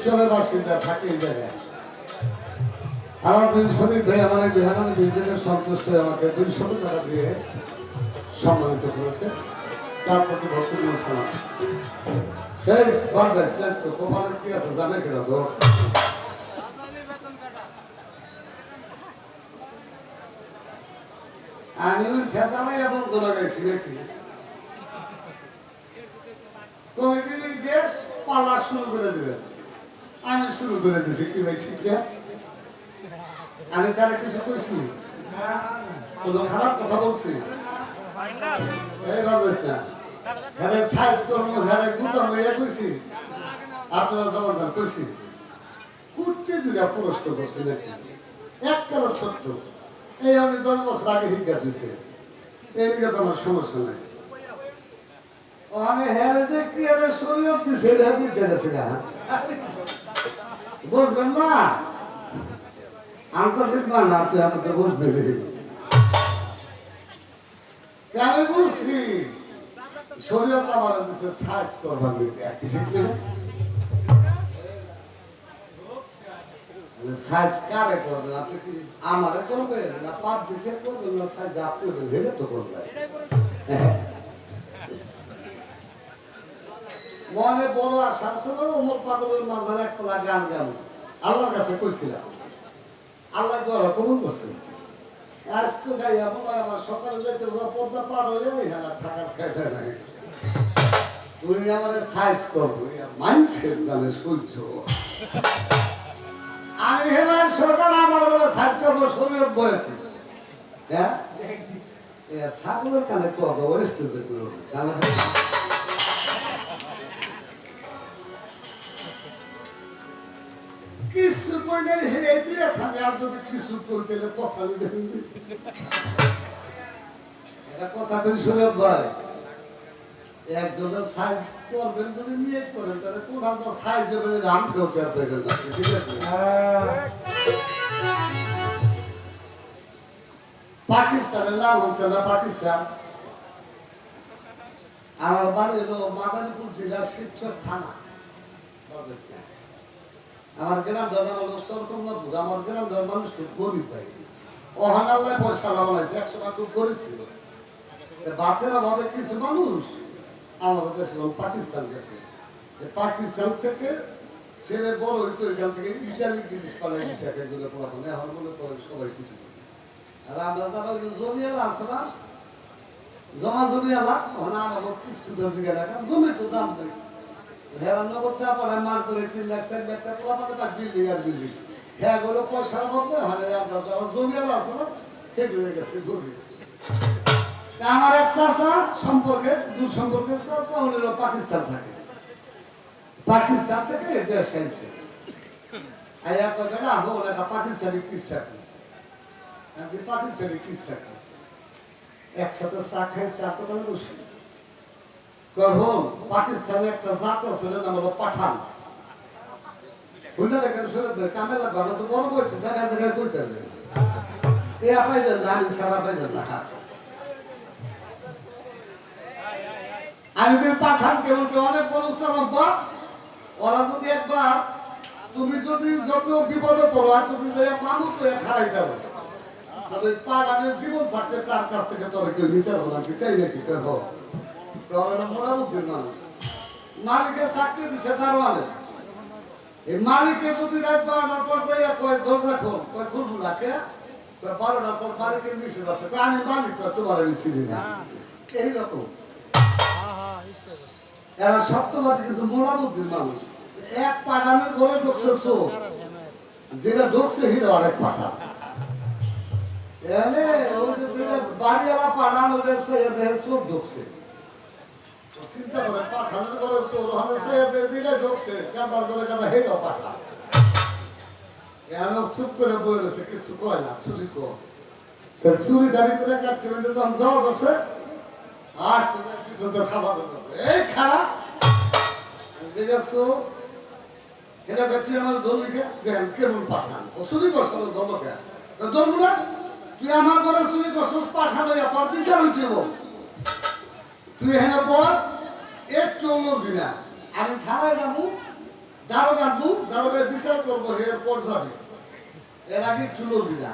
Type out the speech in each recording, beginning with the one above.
শিবচরের বাসিন্দা থাকে এই জায়গায়। আমার দিন শরীফ ভাই আমার বিহারান বিজেপির সন্তুষ্ট হয়ে আমাকে 200 টাকা দিয়ে সম্মানিত করেছে। তার প্রতি ভক্তি শোনা এই বাজার শ্রেষ্ঠ তোমার কি আছে জানে কিনা তো আমি খেতামাই বন্ধ লাগাইছি নাকি কমিটি গ্যাস পালা শুরু করে দেবেন। আমি শুরু করে দিছি কি ভাই ঠিক না? আমি তারা কিছু করছি কোনো খারাপ কথা বলছি এই বাজাস না হ্যাঁ সাইজ করবো হ্যাঁ গুতাম ইয়ে করছি আপনারা জমা দান করছি কুর্তি দুটা পুরস্ক করছি নাকি এক কালা সত্য এই আমি 10 বছর আগে শিক্ষা দিয়েছে এইদিকে তো আমার সমস্যা নাই ওখানে হেরে যে কি আরে শরীয়ত দিছে এটা বুঝে গেছে না বুঝবেন না আন্তর্জাতিক মান আপনি আমাদের বুঝবেন আমি বুঝছি শরীয়ত আমার দিছে সাইজ করবার ঠিক না সাইজ কারে করবেন আপনি কি আমারে করবেন না পাপ দিতে করবেন না সাইজ আপনি ভেবে তো করবেন মনে বড় আশা ছিল ওমর পাগলের মাঝে একটা গান গান আল্লাহর কাছে কইছিলাম আল্লাহ দোয়া কবুল করছে আজকে গাইয়া বলা আমার সকালে যেতে পদ্মা পার হয়ে এখানে থাকার খাইতে নাই উনি আমার সাইজ করবো মানুষের জানে সহ্য আমি হেবার সরকার আমার বলে সাইজ করবো শরীর বয়েছে হ্যাঁ ছাগলের কানে করবো ওই স্টেজে করবো কিছু কইলে হেরে দিয়ে থাকে আর যদি কিছু কইতে কথা দেখুন এটা কথা কই শুনে ভাই একজনের সাইজ করবেন যদি নিয়ে করেন তাহলে কোনটা সাইজ হবে রাম কেউটার পেয়ে না ঠিক আছে পাকিস্তানের নাম হচ্ছে না পাকিস্তান আমার বাড়ি হলো মাদারীপুর জেলার শিবচর থানা আমার গ্রামটার নাম হলো সরকমনাথপুর আমার গ্রামটার মানুষ খুব গরিব পাই ওখানে আল্লাহ পয়সা লাগাইছে 100 টাকা খুব গরিব ছিল বাতের অভাবে কিছু মানুষ আমাদের দেশে পাকিস্তান গেছে পাকিস্তান থেকে ছেলে বড় হয়েছে ওইখান থেকে ইটালি জিনিস পালাই গেছে এক একজনের পড়াশোনা এখন মনে করেন সবাই কিছু আর আমরা যারা ওই জমিয়ালা আছে না জমা জমিয়ালা ওখানে আমার কিছু জিজ্ঞাসা রাখা জমি তো দাম দেয় হেরান্নগরটা পড়ায় মাস করে 3 লাখ 4 লাখ টাকা পড়াতে পারে বিল্ডিং আর বিল্ডিং হ্যাঁ গুলো পয়সার মধ্যে মানে আমরা যারা জমিয়ালা আছে না সেগুলো গেছে গরিব আমার এক চাচা সম্পর্কে দূর সম্পর্কের চাচা উনি পাকিস্তান থাকে পাকিস্তান থেকে দেশ আইছে আয়া কয়টা আবো ওটা পাকিস্তানি কিসা আমি পাকিস্তানি কিসা একসাথে চা খাইছে এত করে বসে কখন পাকিস্তানে একটা জাত আছে নাম হলো পাঠান ওইটা দেখেন শুনে কামেলা ঘরে তো বড় বইছে জায়গায় জায়গায় কইতে হবে এ পাইবেন না আমি সারা পাইবেন না আমি তো পাঠান কেবল অনেক বড় সালাম্পা ওরা যদি একবার তুমি যদি যত বিপদে পড়ো আর যদি যে মানুষ তো খারাই যাবে তবে পাঠানের জীবন থাকতে তার কাছ থেকে তোর কেউ নিতে হবে না কি তাই নাকি দেখো মোটামুটির মানুষ মালিকের চাকরি দিছে দারোয়ানে এই মালিকে যদি রাত 12টার পর যাইয়া কয় দরজা খোল কয় খুলবো না কে 12টার পর মালিকের নিষেধ আছে আমি মালিক কয় তোমার আমি চিনি না এইরকম এরা সত্যবাদী কিন্তু মোটামুটির মানুষ এক পাঠানের ঘরে ঢুকছে চোর যেটা ঢুকছে হিরো আরেক পাঠান এনে ওই যে যেটা বাড়িওয়ালা পাঠান ওদের দেহে চোর ঢুকছে চিন্তা করে পাঠানের ঘরে চোর ওখানে যেটা ঢুকছে কাদার ঘরে কাদা হিরো পাঠান এনে চুপ করে বই রয়েছে কিছু কয় না চুরি কর চুরি দাঁড়িয়ে করে কাটতে যখন যাওয়া করছে আর কিছু তো খাবার এই খারাপ যেটা চোর এটা তুই আমার ধরলি দেখেন কেমন পাঠান ও চুরি করছো ধরলো কে ধরবো না তুই আমার ঘরে চুরি করছো পাঠান তোর বিচার হইতে তুই হ্যাঁ পর একটু লড়বি না আমি থানায় যাবো দারোগার বিচার করবো এর পর যাবে এর আগে একটু লড়বি না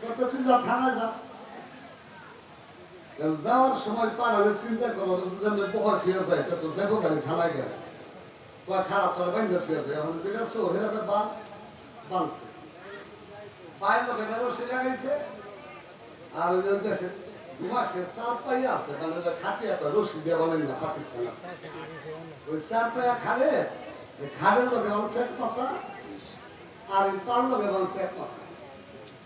কত তুই যা থানায় যা যাওয়ার সময় পাড়ালে চিন্তা করো জন্য বহা খেয়ে যায় তো যাবো খালি থানায় গেলে খারাপ করে বাইন্দা খেয়ে যায় এখন যেটা চোর হেরাবে বাঁধছে পায়ের লোক এটা রসি লাগাইছে আর ওই যে দেশে দুমাসে চার পাইয়া আছে মানে ওটা খাটিয়া তো রসি দিয়ে বলেন না পাকিস্তান আছে ওই চার পাইয়া খাড়ে খাড়ের লোকে বলছে এক মাথা আর এই পার লোকে বলছে এক মাথা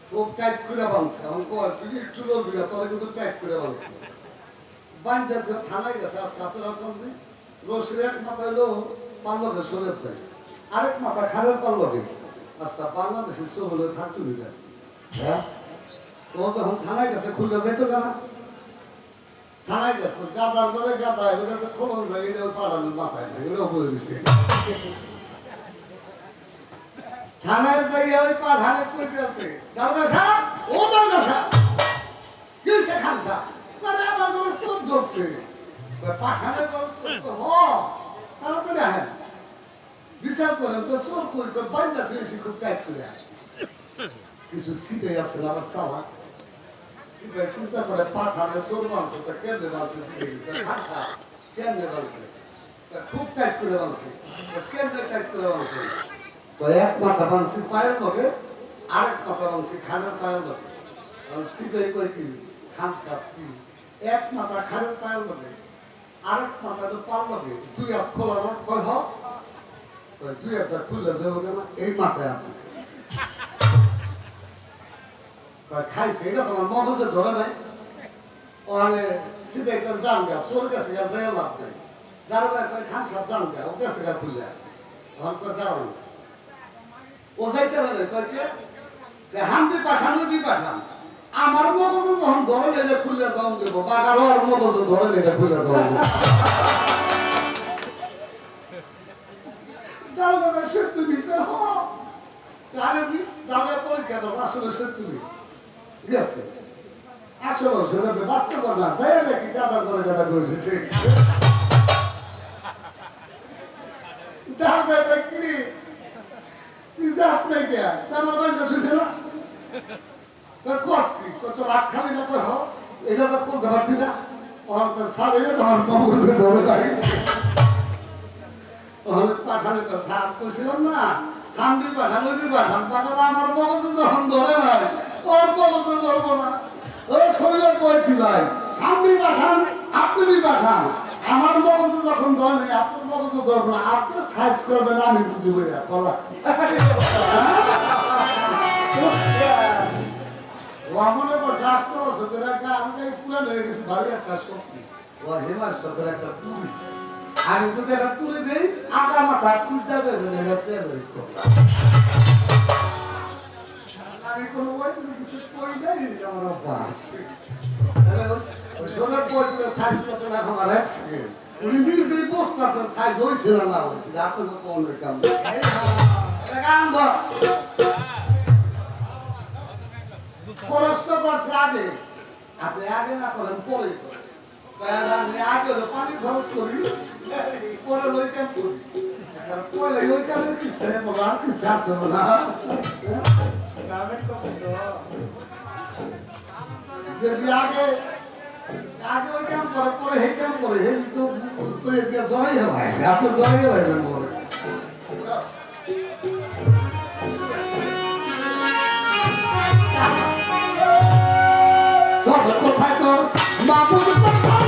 খুব টাইট করে বাঁধছে এখন কয় তুই একটু লড়বি না তোরা কিন্তু টাইট করে বাঁধছে বান্ধে থানায় গেছে আর সাতরা কন্দি রসির এক মাথা হইলো পাল্লকে সরে দেয় আরেক মাথা খাড়ের পাল্লকে আচ্ছা বাংলাদেশে চোর হলে থাকতো না হ্যাঁ ও যখন থানায় গেছে খুলে যাইতো না থানায় গেছে গাদার করে গাদা ওই কাছে খোলন যায় এটাও পাড়ানোর মাথায় না এটাও বলে দিচ্ছে থানায় যাই ওই পাঠানে কইতে আছে দারোগা সাহেব ও দারোগা সাহেব কি হইছে খান সাহেব মানে আমার ঘরে চোর ঢুকছে পাঠানে ঘরে চোর তো হ তারা তো দেখেন বিচার করেন তো চোর কই কই বান্ধা থুয়েছি খুব টাইট করে কিছু সিপে আছে আবার সালা সিপে চিন্তা করে পাঠানে চোর বানছে তা কেমনে বানছে খাসা কেমনে বানছে খুব টাইট করে বানছে কেমনে টাইট করে বানছে এক মাথা বানছি পায়ের লোকে আরেক মাথা বানছি খানের পায়ের লোকে সিপে কই কি খান সাপ কি এক মাথা খানের পায়ের লোকে আরেক মাথা তো পার লোকে দুই হাত খোলা কয় হোক দুই হাতটা খুললে যাবো কেন এই মাথায় আসছে খাইছে এটা তোমার মগজে ধরে নাই ওখানে সিপে একটা জান গা চোর গেছে গা যায় লাভ নেই দারোগা কয় খান সাপ জান গা ও গেছে গা খুলে ওখান কয় দাঁড়ান ও যাইতে না কয় কে হামবি পাঠান আমার মগজে যখন ধরে নেলে খুলে যাওয়া দেবো বাগারও আর মগজে ধরে নেলে খুলে যাওয়া দেবো দারোগা সত্যি দিতে দারোগা পরীক্ষা দেবো আসলে সত্যি ঠিক আছে আসলে সেটা বাস্তব না যাই নাকি গাদা করে গাদা করে দিছে দারোগা কি তুই যাস নাই কে আমার বাইন্দা থুইছে না তোর কষ্টি তোর রাগ খালি না কই হ এটা তো বলতে পারতি না ওখানে স্যার এটা তোমার মগজে ধরে লাগে ওখানে পাঠানে তো স্যার কইছিলাম না হামদি পাঠান পাঠান আমার মগজে যখন ধরে নাই ওর মগজে ধরবো না ওই শরীরের কয়েছি ভাই হামদি পাঠান আপনি পাঠান আমার মগজে যখন ধরে নাই আপনার মগজে ধরবো না আপনি সাইজ করবেন আমি বুঝি বইয়া বলা মনে করছে আসতে বছর আমি পুরান হয়ে গেছি ভারী একটা শক্তি ও হেমার সরকার একটা তুলি আমি যদি একটা তুলে দিই আগা মাথা তুল যাবে আমি কোনো কিছু কই নাই আমার অভ্যাস সোনার পয়সা সাইজ কত লাখ আমার এক্সপিরিয়েন্স উনি নিজেই বসতেছে সাইজ হয়েছিল না হয়েছিল আপনাকে কোন কাম কাম ধর খরচটা করছে আগে আপনি আগে না করেন পরে আমি আগে পানি খরচ করি পরে ওই কাম করি পরে ওই কামের কিছু বলার কিছু আছে না যদি আগে আগে ওই কাম করে পরে এই কাম করে এই তো জয় হয় আপনি জয় হয় না মনে কোথায় তোর মাবুদ কোথায়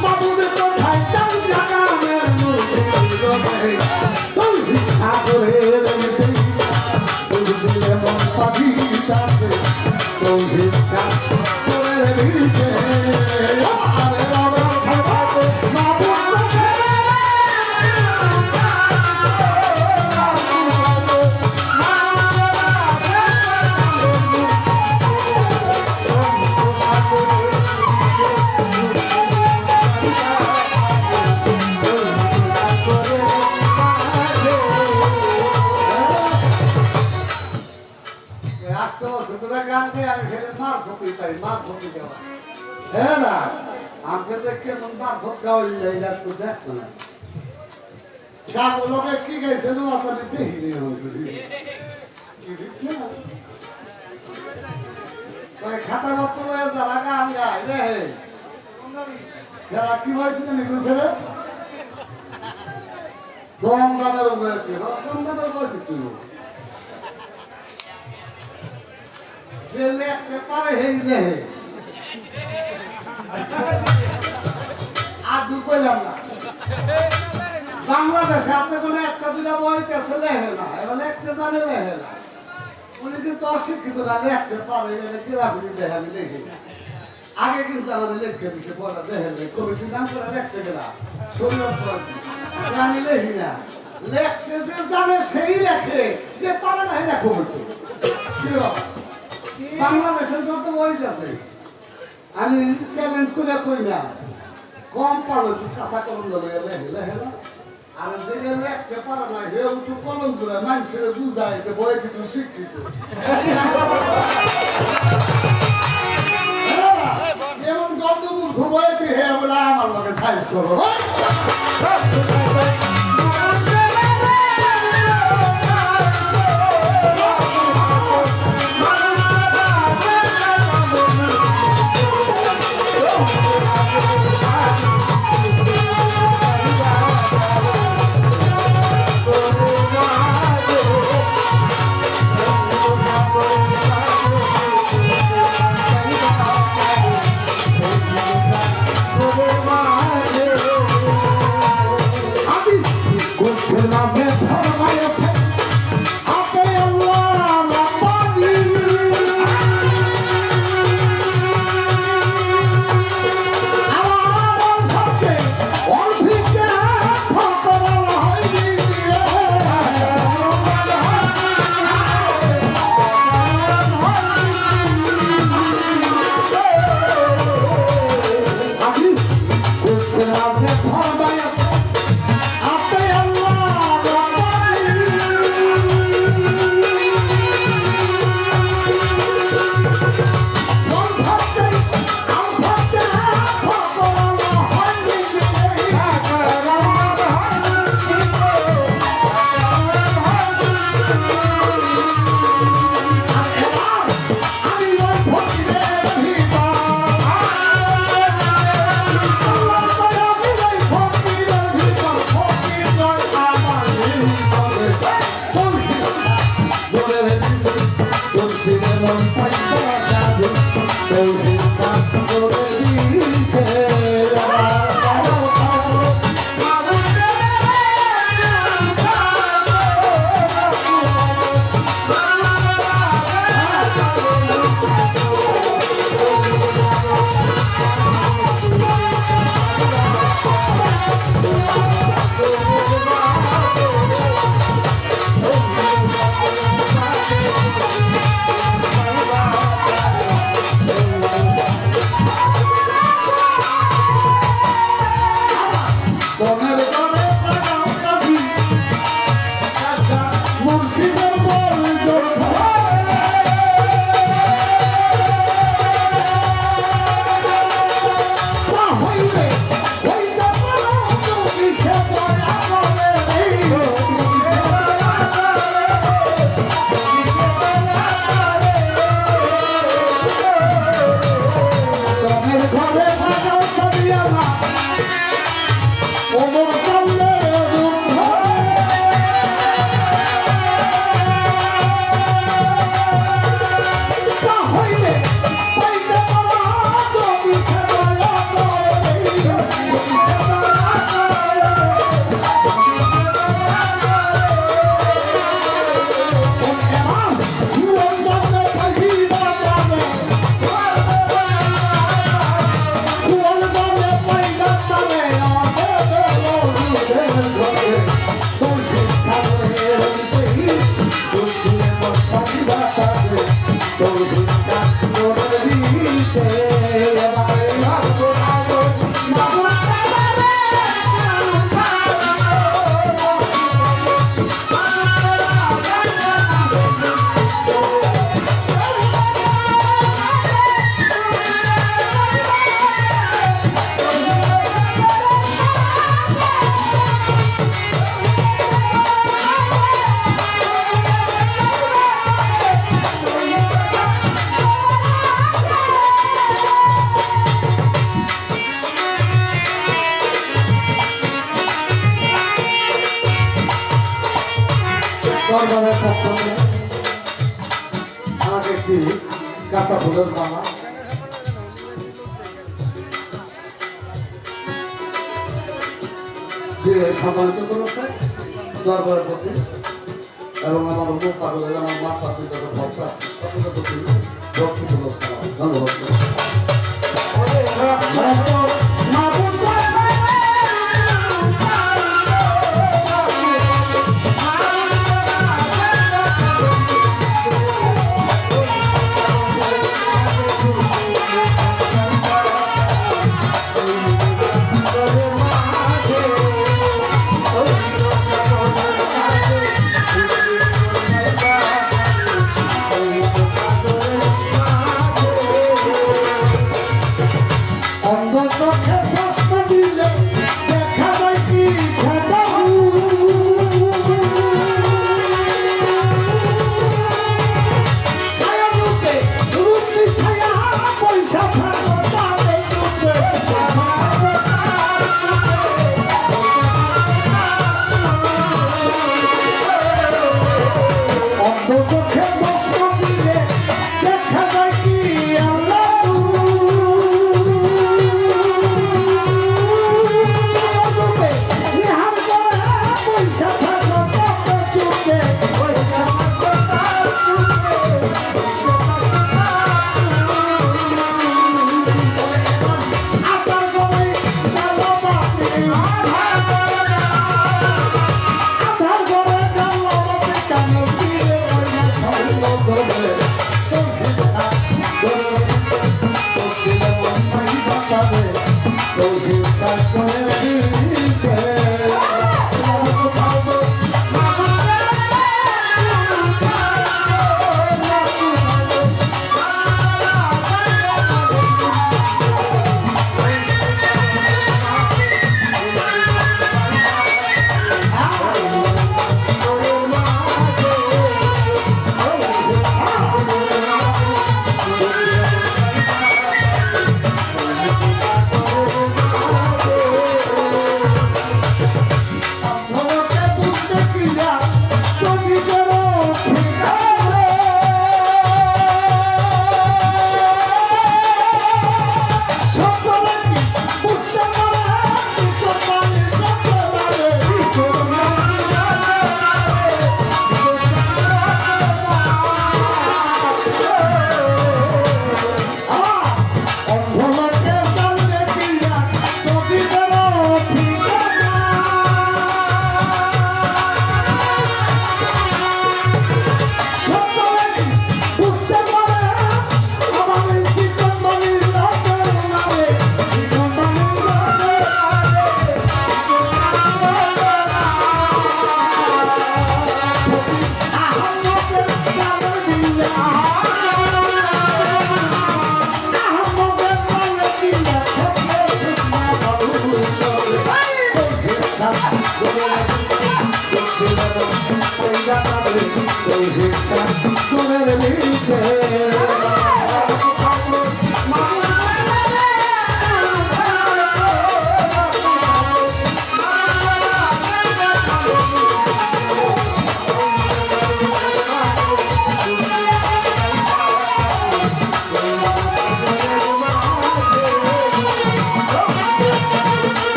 মাবুদ কোথায় চাল জাগামে মন পাখি সাথে গান দিয়ে আমি খেলে মার ধরতে পারি মার ধরতে দেওয়া হ্যাঁ না আমাকে দেখে মন বার ভক্কা হইলে ইলাজ তো দেখতো না ছাগলকে কি গাইছে নো আসলে দেখিনি ওই খাতা পত্র যারা গান গায় রে যারা কি হয়েছিল নিকুছে রে কম দামের উপরে কম দামের উপরে তুই যে লেখতে পারে হেই লেহে আর ঢুকলাম না বাংলাদেশে আপনি কোনো একটা দুটা বই কাছে লেখে না এবার লিখতে জানে লেখে না উনি কিন্তু অশিক্ষিত না লিখতে পারে গ্রাফিক দেখে আমি লিখি না আগে কিন্তু আমার লিখতে দিচ্ছে পড়া দেখে কবিতা নাম করে লেখছে কিনা শরীর আমি লিখি না লিখতে যে জানে সেই লেখে যে পারে না লেখো বলতো বাংলাদেশের যত বই আছে আমি চ্যালেঞ্জ করে কই না কম পালো কথা কলম ধরে লেখে লেখে না আর যে লেখতে পারে না হে উঠু কলম ধরে মানুষের বুঝায় যে বই কিন্তু শিক্ষিত এমন গর্দমূর্খ বইতে হে বলে আমার লোকে সাইজ করো দরবারের পক্ষ থেকে আমাকে একটি কাঁচা ফুলের মালা দিয়ে সম্মানিত করেছে দরবারের প্রতি এবং আমার উপর পাগলের আমার মা পাতি যত ভক্ত আছে সকলের প্রতি ভক্তিপূর্ণ সালাম ধন্যবাদ।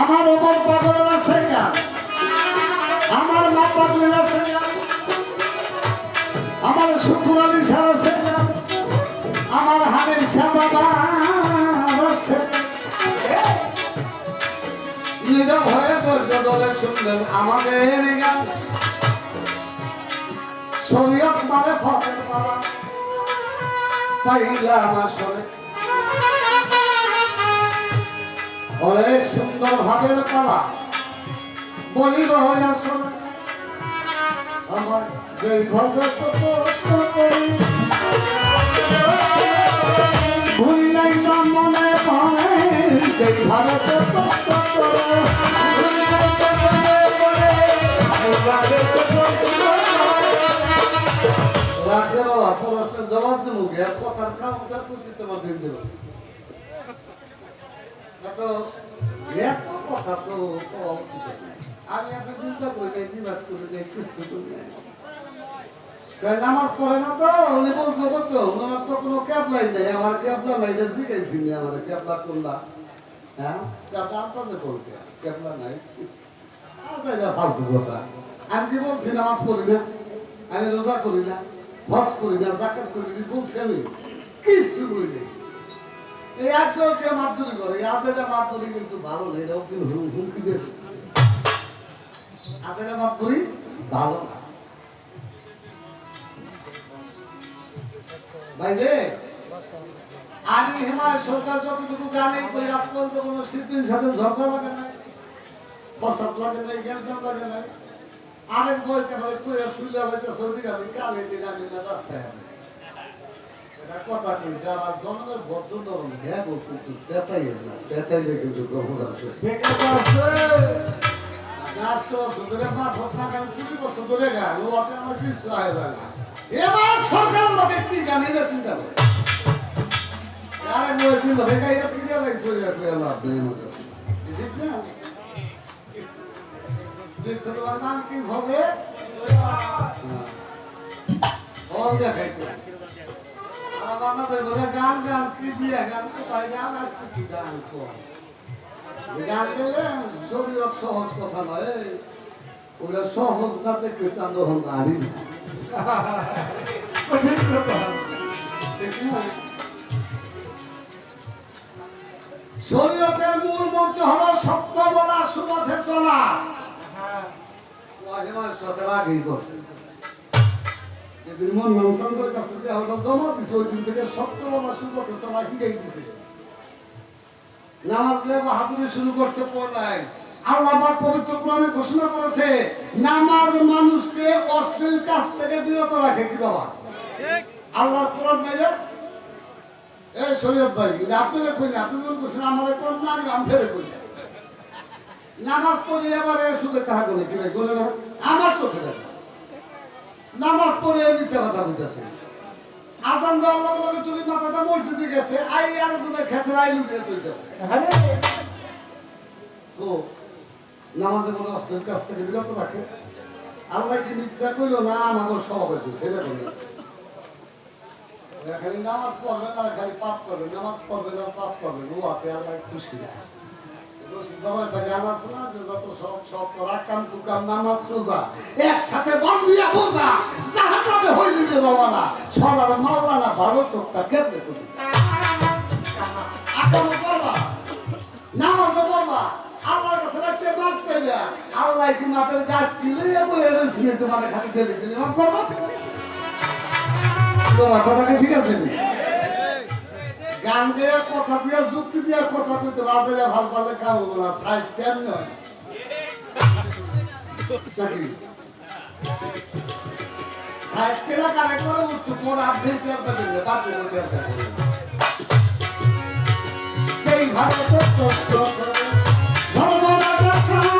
আমার উপর পাগলের আছে না, আমার মা পাগলের আছে না, আমার শুকুর আলী সার আছে না, আমার হানের শাহ বাবা আছে। নীরব হয়ে ধৈর্য ধরে শুনবেন আমাদের গান। শরীয়ত মানে ফতের বাবা পাইলাম আসলে অনেক সুন্দর ভাবের পালা বলিব আসলে আমার যে ভগত কষ্ট করি ভুল নাই না মনে পড়ে যে ভারত কষ্ট করে প্রশ্নের জবাব দেবো গে কথার কামতার প্রতি তোমার দিন দেবো তো এত কথা তো উচিত আমি আপনি চিন্তা করি নাই বিবাদ করি নাই কিছু করি নাই নামাজ পড়ে না তো উনি বলবো কত ওনার তো কোনো ক্যাবলাই নেই আমার ক্যাবলা লাইনে শিখাইছি নি আমার ক্যাবলা কোনটা হ্যাঁ ক্যাবলা আন্দাজে করবে ক্যাবলা নাই আচ্ছা এটা ফালতু কথা আমি কি বলছি নামাজ পড়ি না আমি রোজা করি না হজ করি না জাকাত করি না বলছি আমি কিছু করি না এই একজনকে মাধ্যমে করে আজেরা মাধ্যমে কিন্তু ভালো নেই এরাও কিন্তু হুমকি দিয়ে আজেরা মাধ্যমে ভালো ভাই রে আমি হিমালয় সরকার যতটুকু জানি করি আজ পর্যন্ত কোনো শিল্পীর সাথে ঝগড়া লাগে না বসাত লাগে নাই জ্ঞান লাগে নাই আরেক বইতে পারে কুয়া শুলে হয়তো সৌদি আমি কালে দিন আমি রাস্তায় এটা কথা কইছে আর জন্মের ভদ্র হ্যাঁ কিন্তু সেটাইলে কিন্তু গ্রহণ আছে আমার কিছু হয় না এবার সরকার লোকে কি জানি না চিন্তা করে আরেক বই চিন্তা হয়ে গেছে সিরিয়াল ঠিক না তোমার নাম কি ভোগে ফল দেখাইতো আর বাংলাদেশ বলে গান গান কি দিয়ে গান কোথায় গান আসতে কি গান গান গেলে শরীর সহজ কথা নয় ওগুলো সহজ না দেখতে চান্দন গাড়ি শরীয়তের মূল মন্ত্র হলো সত্য বলা সুপথে চলা সরকার আগেই করছে যেদিন মনমোহন চন্দ্রের কাছে যে ওটা জমা দিছে ওই দিন থেকে সত্য বলা সুপথে চলা শিখাই দিছে নামাজ বাহাদুরি শুরু করছে পড়ায় আল্লাহ পাক পবিত্র কোরআনে ঘোষণা করেছে নামাজ মানুষকে অশ্লীল কাজ থেকে বিরত রাখে কি বাবা ঠিক আল্লাহর কোরআন মাইলে এই শরীয়ত ভাই আপনারা কই না আপনি যখন বলছেন আমারে কোন না আমি ফেরে কই নামাজ পড়ে এবারে শুধু তাহা বলে কি বলে না আমার চোখে দেখে নামাজ পড়ে মিথ্যা কথা বলতেছে আজান দেওয়া আল্লাহ বলে চুরি মাথাটা মসজিদে গেছে আই আর দুটো ক্ষেত্রে আই লুটিয়ে চলতেছে তো নামাজে বলে অস্ত্রের কাছ থেকে বিরত রাখে আল্লাহ কি মিথ্যা কইলো না আমাদের স্বভাব একটু ছেড়ে বলে খালি নামাজ পড়বেন আর খালি পাপ করবেন নামাজ পড়বেন আর পাপ করবেন ও হাতে আল্লাহ খুশি না একটা গান আছে না যে যত সব সব রাকাম কুকাম নামাজ রোজা একসাথে বান্ধিয়া বোঝা জাহান্নামে হইলি যে বাবানা সরার মাওলানা ভালো চোখটা কেমনে করি আকাম করবা নামাজও পড়বা আল্লাহর কাছে রাখতে মাপ চাইবে আল্লাহ কি মাপের গাছ চিলে বলে রয়েছি তোমার খালি ঢেলে দিলে মাপ করবা তোমার কথাকে ঠিক আছে গান দিয়ে কথা দিয়ে যুক্তি দিয়ে কথা কইতে বাজারে ভাল পালে কাম হবো না সাইজ কেন নয় সাইজ কেনা কারে করে উঠতে পর আপডেট করতে দিলে বাধ্য করতে সেইভাবে তো কষ্ট করে ধর্মরাজা সামনে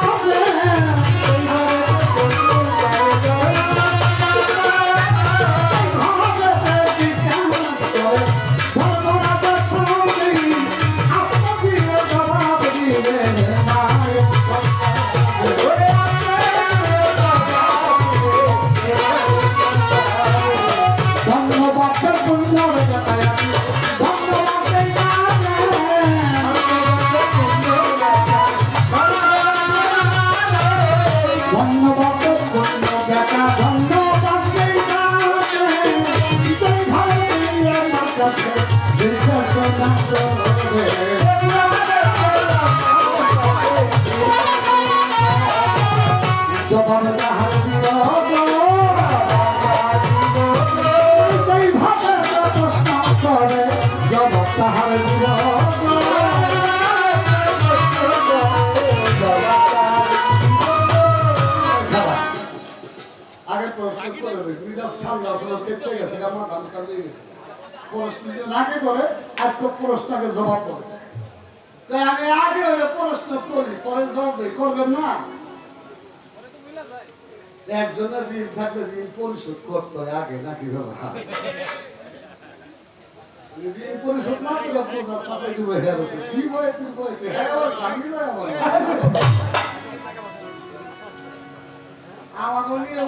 প্রশ্নকে জবাব করে আমি আগে প্রশ্ন করি পরে জবাব দিই করবেন না একজনের ঋণ থাকলে ঋণ পরিশোধ করতে হয় আগে নাকি বাবা? ঋণ পরিশোধ না করে বোঝা চাপাই দিব হ্যাঁ কি বই তুই বইতে হ্যাঁ ভাঙি না আমার নিয়ে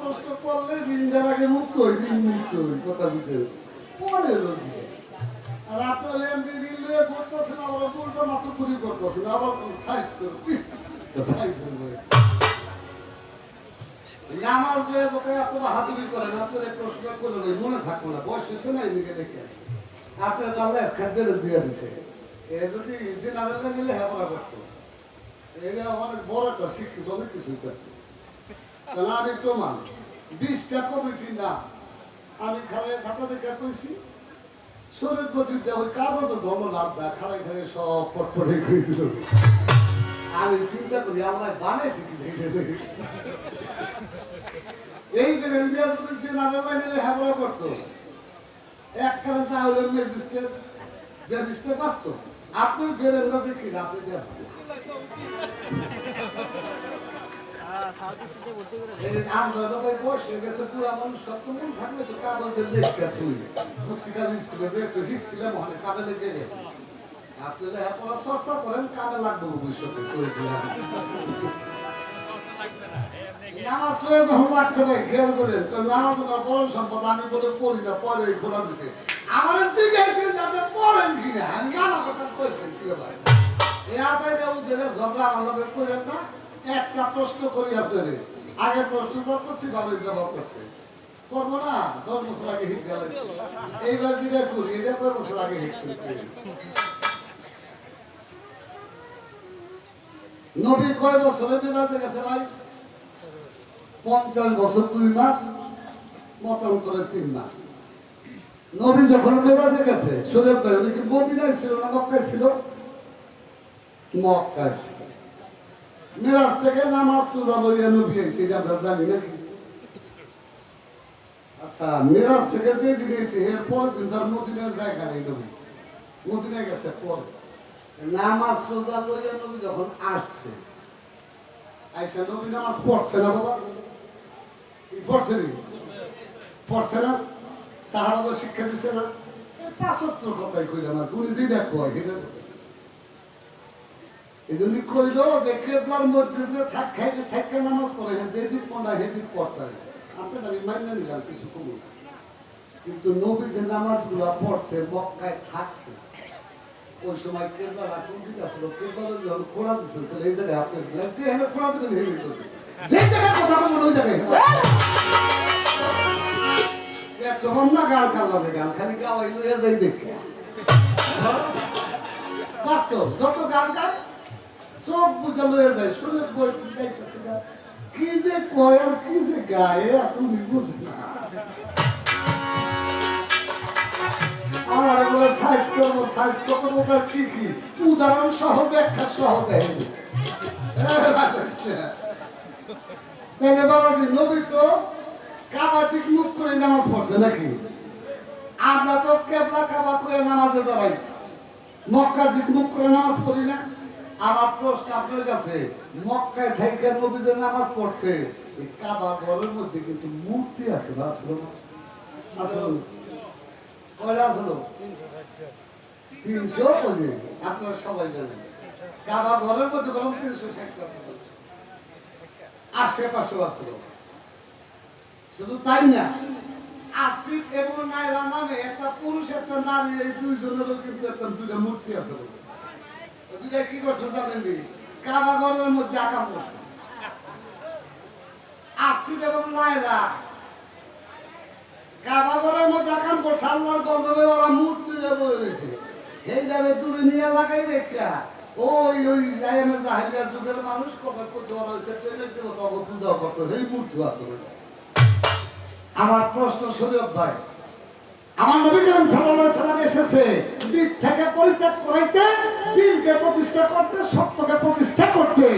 প্রশ্ন করলে ঋণদার আগে মুক্ত হই ঋণ মুক্ত হই কথা বুঝে পরে রোজি আর আপনার এমপি ঋণ লয়ে করতেছেন আবার উল্টা মাত্র চুরি করতেছেন আবার সাইজ করবি সাইজ করবে নামাজ লয়ে যত এত হাতুড়ি করেন আপনার প্রশ্ন করলে মনে থাকবো না বয়স হয়েছে না এদিকে লেখে আপনার তাহলে একখান বেরোজ দিয়ে দিছে এ যদি জেনারেলে নিলে হ্যাপরা করতো এটা অনেক বড় একটা শিক্ষিত অনেক কিছুই করতো তাহলে আমি প্রমাণ 20টা কমিটি না আমি খাতা দেখে কইছি শরীর গতির দেওয়া ওই কাগজ ধরো লাভ দা খালাই খালি সব পটপটে করে দিল আমি চিন্তা করি আল্লাহ বানাইছি কি এই বেরেন দিয়া যদি জেনারেলে নিলে হ্যাপরা করতো এক কারণ তাহলে ম্যাজিস্ট্রেট ব্যারিস্টার বাঁচত আপনি বেরেন না দেখি না আপনি আমরা বসে গেছে পুরা মানুষ সব মন থাকলে তো কাগজের লেখা তুই পত্রিকার স্কুলে যে একটু শিখছিলাম ওখানে কামে লেগে গেছে আপনি লেখাপড়া চর্চা করেন কামে লাগবে ভবিষ্যতে করে দিলাম নামাজ পড়ে যখন লাগছে ভাই খেয়াল করেন নামাজ ওনার বড় সম্পদ আমি বলে পড়ি না পরে ওই ঘোড়া দিছে আমার জিজ্ঞাসা আপনি পড়েন কিনা আমি নানা কথা কইছেন কি ভাই এই আদায় ওদের ঝগড়া আমাদের করেন না একটা প্রশ্ন করি আপনাদের আগে প্রশ্ন তো করছি ভালোই জবাব করছে করবো না 10 বছর আগে হিট গেলাইছি এইবার যেটা করি এটা কয় বছর আগে হিট শুরু করি নবী কয় বছরে বেড়াতে গেছে ভাই 50 বছর 2 মাস মতান্তরে 3 মাস নবী যখন মেরাজে গেছে শরীয়ত ভাই উনি কি মদিনায় ছিল না মক্কায় ছিল মক্কায় ছিল মেরাজ থেকে নামাজ রোজা লইয়া নবী আইছে এটা আমরা জানি নাকি আচ্ছা মেরাজ থেকে যে দিন এসে এর পরের দিন তার মদিনায় জায়গা নেই নবী মদিনায় গেছে পরে নামাজ রোজা লইয়া নবী যখন আসছে আইসা নবী নামাজ পড়ছে না বাবা পড়ছে নি পড়ছে না সাহাবাবা শিক্ষা দিছে না 75 কথাই কইলাম না তুমি যেটা কয় সেটা এই জন্য কইল যে কেবলার মধ্যে যে থাকে নামাজ পড়ে যেদিক পড়া সেদিক পড়তে আপনার আমি মাইনা নিলাম কিছু কম কিন্তু নবী যে নামাজগুলা পড়ছে মক্কায় থাকতো ওই সময় কেবলা কোন দিক আসলো কেবলা যখন খোলা দিছিল তাহলে এই জায়গায় আপনি যে এখানে খোলা দিবেন হেলে চলবে যে জায়গায় কথা বলবেন ওই জায়গায় তখন না গান খাল্লাবে গান খালি গাওয়াই লইয়া যাই দেখে বাস্তব যত গান গান সব বুঝা লইয়া যায় শুনে বই গাইতেছে কি যে কয় আর কি যে গায়ে তুমি বুঝে না আমার বলে সাইজ করবো কি কি উদাহরণ সহ ব্যাখ্যা সহ দেয় তাহলে বাবাজি নবী তো কাবা ঠিক মুখ করে নামাজ পড়ছে নাকি আমরা তো কেবলা কাবা করে নামাজে দাঁড়াই মক্কার দিক মুখ করে নামাজ পড়ি না আমার প্রশ্ন আপনার কাছে মক্কায় থেকে নবী যে নামাজ পড়ছে এই কাবা ঘরের মধ্যে কিন্তু মূর্তি আছে না আসলে আসলে কয়টা আসলো 300 আপনারা সবাই জানেন কাবা ঘরের মধ্যে বললাম 360 আছে আশেপাশেও আসলো শুধু তাই না আসিফ এবং নাইলা নামে একটা পুরুষ একটা নারী এই দুইজনেরও কিন্তু একটা দুইটা মূর্তি আছে দুইটা কি করছে জানেন কাবা ঘরের মধ্যে আকাম করছে আসিফ এবং নাইলা কাবা ঘরের মধ্যে আকাম করছে আল্লাহর গজবে ওরা মূর্তি বয়ে রয়েছে এই জায়গায় দূরে নিয়ে লাগাই রেখা ওই জায়গা জাহিলিয়া যুগের মানুষ কবে জ্বর হয়েছে ট্রেনের দেবো তবে পূজা করতো এই মূর্তি আছে আমার প্রশ্ন শরীয়ত ভাই আমার নবী করিম সাল্লাল্লাহু আলাইহি সাল্লাম এসেছে মিথ্যাকে পরিত্যাগ করাইতে দ্বীনকে প্রতিষ্ঠা করতে সত্যকে প্রতিষ্ঠা করতে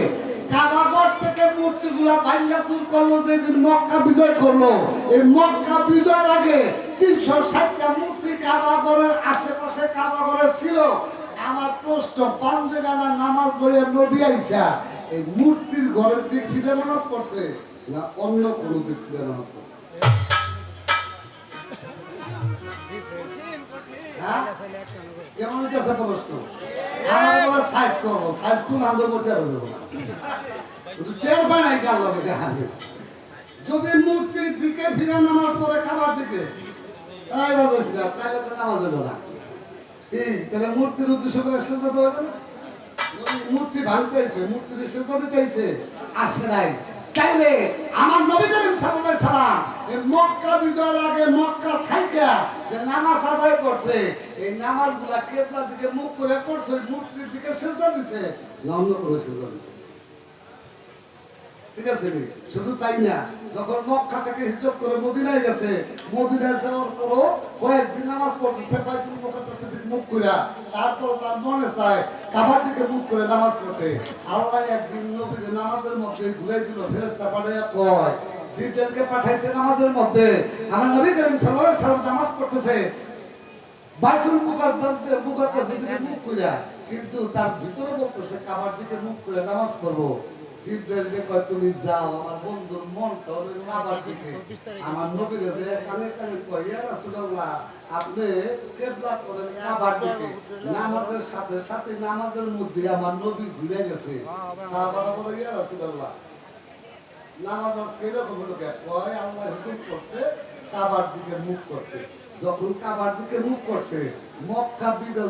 কাবা ঘর থেকে মূর্তিগুলা ভাঙা দূর করলো যেদিন মক্কা বিজয় করলো এই মক্কা বিজয়ের আগে 360টা মূর্তি কাবা ঘরের আশেপাশে কাবা ঘরে ছিল আমার প্রশ্ন পাঞ্জেগানা নামাজ বলে নবী আইসা এই মূর্তির ঘরের দিক ফিরে নামাজ পড়ছে না অন্য কোনো দিক থেকে নামাজ পড়ছে? হ্যাঁ? কেমন হইতেছে প্রশ্ন? আমার বলে সাইজ করবো, সাইজ কোন আন্দো করতে পারবো না। শুধু টের পায় নাই কার লগে দেখাবে। যদি মূর্তির দিকে ফিরে নামাজ পড়ে খাবার দিকে, তাই বাজাইছি না, তাহলে তো নামাজ হলো না। কি তাহলে মূর্তির উদ্দেশ্য করে সেজদা দেওয়া হবে না? মূর্তি ভাঙতেছে, মূর্তির সেজদা দিতেছে, আসে নাই। তাইলে আমার নবী করিম সাল্লাল্লাহু আলাইহি সাল্লাম এই মক্কা বিজয়ের আগে মক্কা থাইকা যে নামাজ আদায় করছে, এই নামাজগুলা কিবলার দিকে মুখ করে করছে, মূর্তির দিকে সেজদা দিছে, না অন্য কোনো সেজদা দিছে? ঠিক আছে, শুধু তাই না, যখন মক্কা থেকে হিজরত করে মদিনায় গেছে, মদিনায় যাওয়ার পরও কয়েকদিন নামাজ পড়ছে, সে কয়েকদিন মুকাদ্দাসের দিকে মুখ করে, তারপর তার মনে চায় কাবার দিকে মুখ করে নামাজ পড়তে। আল্লাহ একদিন নবীকে নামাজের মধ্যে ঘুরে দিল, ফেরেশতা পাঠাইয়া কয় জিবরাইলকে পাঠাইছে নামাজের মধ্যে, আমার নবী করিম সাল্লাল্লাহু আলাইহি সাল্লাম নামাজ পড়তেছে বাইতুল মুকাদ্দাসের দিকে মুখ করে, কিন্তু তার ভিতরে বলতেছে কাবার দিকে মুখ করে নামাজ পড়বো। জিবরাইলকে কয় তুমি যাও, আমার বন্ধুর মনটা হলো কাবার দিকে। আমার নবী যে কানে কানে কয় ইয়া রাসূলুল্লাহ আপনি কিবলা করেন কাবার দিকে, নামাজের সাথে সাথে নামাজের মধ্যে আমার নবী ভুলে গেছে। সাহাবারা বলে ইয়া রাসূলুল্লাহ নামাজ আজকে এরকম হলো কেন? কয় আল্লাহ হুকুম করছে কাবার দিকে মুখ করতে। যখন কাবার দিকে মুখ করছে, মক্কা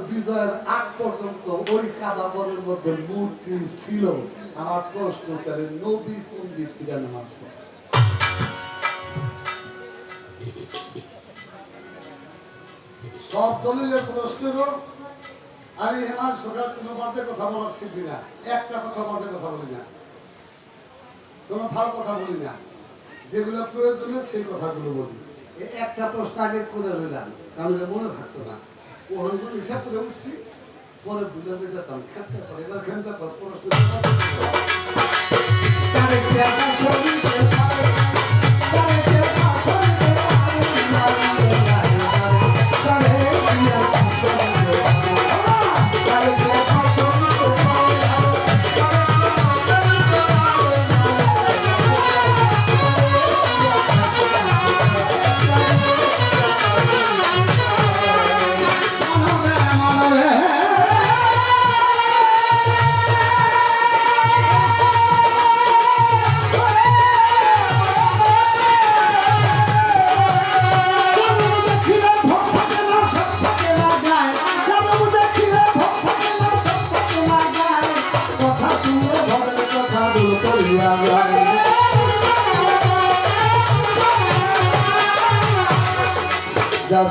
বিজয়ের আগ পর্যন্ত ওই কাবা ঘরের মধ্যে মূর্তি ছিল। আমার প্রশ্ন করে নবী কোন দিক থেকে নামাজ পড়ছে? সব দলিলের প্রশ্নেরও আমি হেমার সরকার কোনো বাজে কথা বলার শিখি না, একটা কথা বাজে কথা বলি না, কোনো ভালো কথা বলি না, যেগুলো প্রয়োজনীয় সেই কথাগুলো বলি। এই একটা প্রশ্ন আগে করে রইলাম, তাহলে মনে থাকতো না, ওরকম হিসাব করে উঠছি, পরে বুঝে যেতাম খেমটা করে, এবার খেমটা কর প্রশ্ন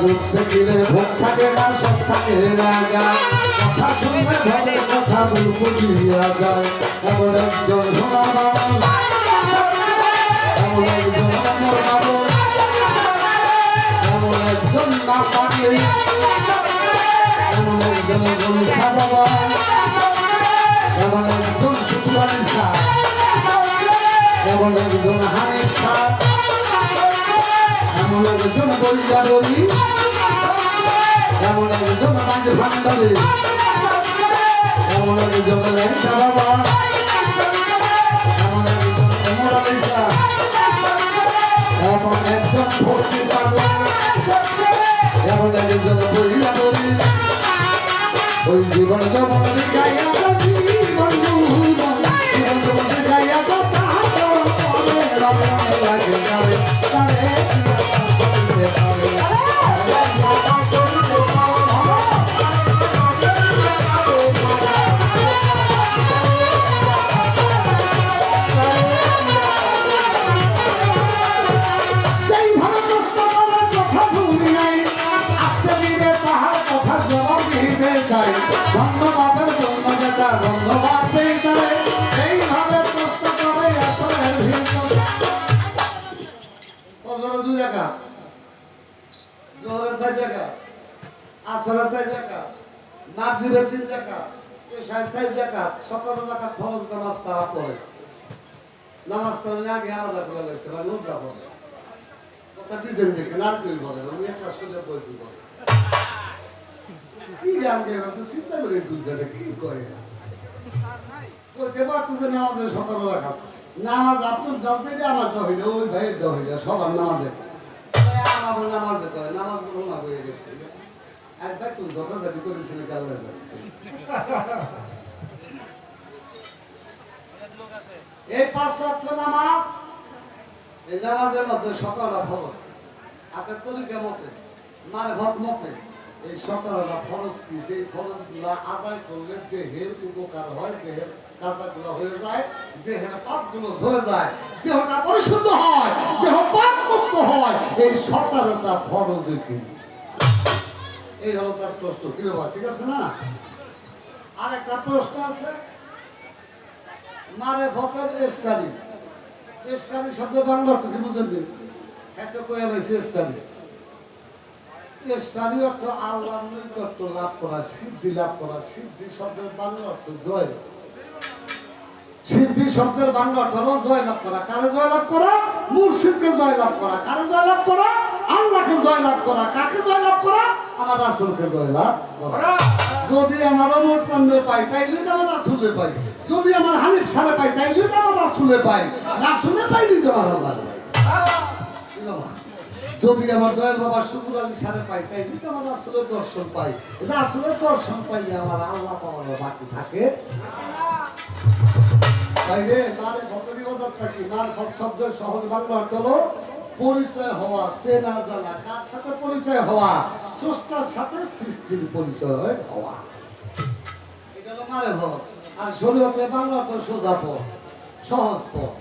যুদ্ধে গেলে ভোট থাকে না, সব থাকে না, কথা শুনলে ভোটের কথা বুঝিয়া যায়। এমন একজন সোনা বাবা, এমন একজন অমর বাবু, এমন একজন না পাগলি, এমন একজন গণিসা বাবা, এমন একজন শুক্রানিসা, এমন একজন হানিফা, এমন একজন বলিয়া বলি, এমন একজন মাঝে ভান্ডারে, এমন একজন লেখা বাবা, এমন একজন অমরালিসা, এমন একজন ভর্তি পাগল, এমন একজন বলিয়া বলি, ওই জীবন যখন গাইয়া জীবন জীবন গাইয়া কথা লাগে যাবে তারে ধন্যবাদের জন্য যেটা ধন্যবাদ এইভাবে প্রশ্ন করে আসলে দুই টাকা জোহরে 4 টাকা, আসরে 4 টাকা, মাগরিবে 3 টাকা, এশায় 4 টাকা, 17 টাকা ফরজ নামাজ তারা পড়ে। নামাজ পড়লে আগে আলাদা করে লাগছে বা নোট রাখো কথা ডিজাইন দেখে না কই বলে আমি একটা সোজা বই দিব কি গান গে আমি চিন্তা করে দুইটা কি করে কইতে পারতেছে নামাজে 17 টাকা নামাজ আপনার দল থেকে আমার তো হইলে ওই ভাইয়ের তো হইলে সবার নামাজে আমার নামাজে কয় নামাজ গুলো না হয়ে গেছে আজ ভাই তুমি ধোকাজাটি করেছিলে কাল এই 5 ওয়াক্ত নামাজ এই নামাজের মধ্যে সকালটা ফরজ আপনার তরিকা মতে মানে ভত মতে এই সকালটা ফরজ কি যে ফরজগুলা আদায় করলে দেহের উপকার হয় দেহের কাজাগুলো হয়ে যায় দেহের পাপগুলো ঝরে যায় দেহটা পরিশুদ্ধ হয় দেহ পাপ মুক্ত হয় এই সকালটা ফরজ কি এই হলো তার প্রশ্ন কি ব্যাপার ঠিক আছে না আর একটা প্রশ্ন আছে মারে ভতের স্টাডি স্টাডি শব্দ বাংলা অর্থ কি বুঝেন দিন এত কয়ে লাইছে স্টাডি স্টাডি অর্থ আল্লাহর নৈকট্য লাভ করা সিদ্ধি লাভ করা সিদ্ধি শব্দের বাংলা অর্থ জয় সিদ্ধি শব্দের বাংলা অর্থ হলো জয় লাভ করা কারে জয় লাভ করা মুর্শিদকে জয় লাভ করা কারে জয় লাভ করা আল্লাহকে জয় লাভ করা কাকে জয় লাভ করা আমার রাসূলকে জয় লাভ করা যদি আমার ওমর চান্দে পাই তাইলে তো আমার রাসূলে পাই যদি আমার হানিফ সারে পাই তাইলে তো আমার রাসূলে পাই রাসূলে পাইনি তো আমার আল্লাহ যদি আমার দয়াল বাবা শুকুর আলী সারে পাই তাইলে তো আমার রাসূলের দর্শন পাই রাসূলের দর্শন পাইলে আমার আল্লাহ পাওয়ার বাকি থাকে তাই রে মারে ভক্তি ইবাদত থাকি মার ভক্ত শব্দের সহজ বাংলা অর্থ হলো পরিচয় হওয়া চেনা জানা কার সাথে পরিচয় হওয়া স্রষ্টার সাথে সৃষ্টির পরিচয় হওয়া এটা হলো মারে ভক্ত আর শরীয়তের বাংলা অর্থ সোজা পথ সহজ পথ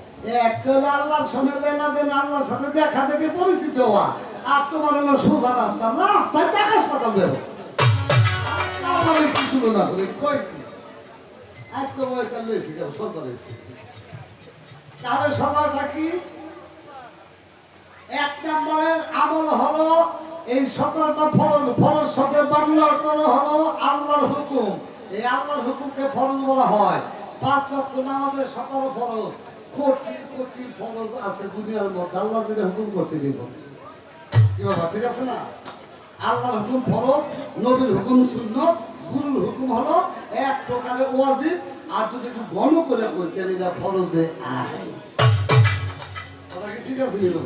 একটা হলো আল্লাহর সঙ্গে লেনা দেন আল্লাহর সাথে দেখা দেখে পরিচিত হওয়া আর তোমার হলো সোজা রাস্তা রাস্তায় টাকা সাঁতার দেবো আমার কিছু না করে কয় কি আজকে বই চাল লইছি কেউ সন্তান তাহলে সকালটা কি 1 নম্বরের আমল হলো এই সকালটা ফরজ ফরজ শব্দের বাংলা অর্থ হলো আল্লাহর হুকুম এই আল্লাহর হুকুমকে ফরজ বলা হয় 5 ওয়াক্ত নামাজের সকাল ফরজ কোটি কোটি ফরজ আছে দুনিয়ার মধ্যে আল্লাহ যেটা হুকুম করছে কি বাবা ঠিক আছে না আল্লাহর হুকুম ফরজ নবীর হুকুম সুন্নাত গুরুর হুকুম হলো এক প্রকারের ওয়াজিব আর যদি একটু ঘন করে বলতে এটা ফরজে আইন কথা কি ঠিক আছে নিল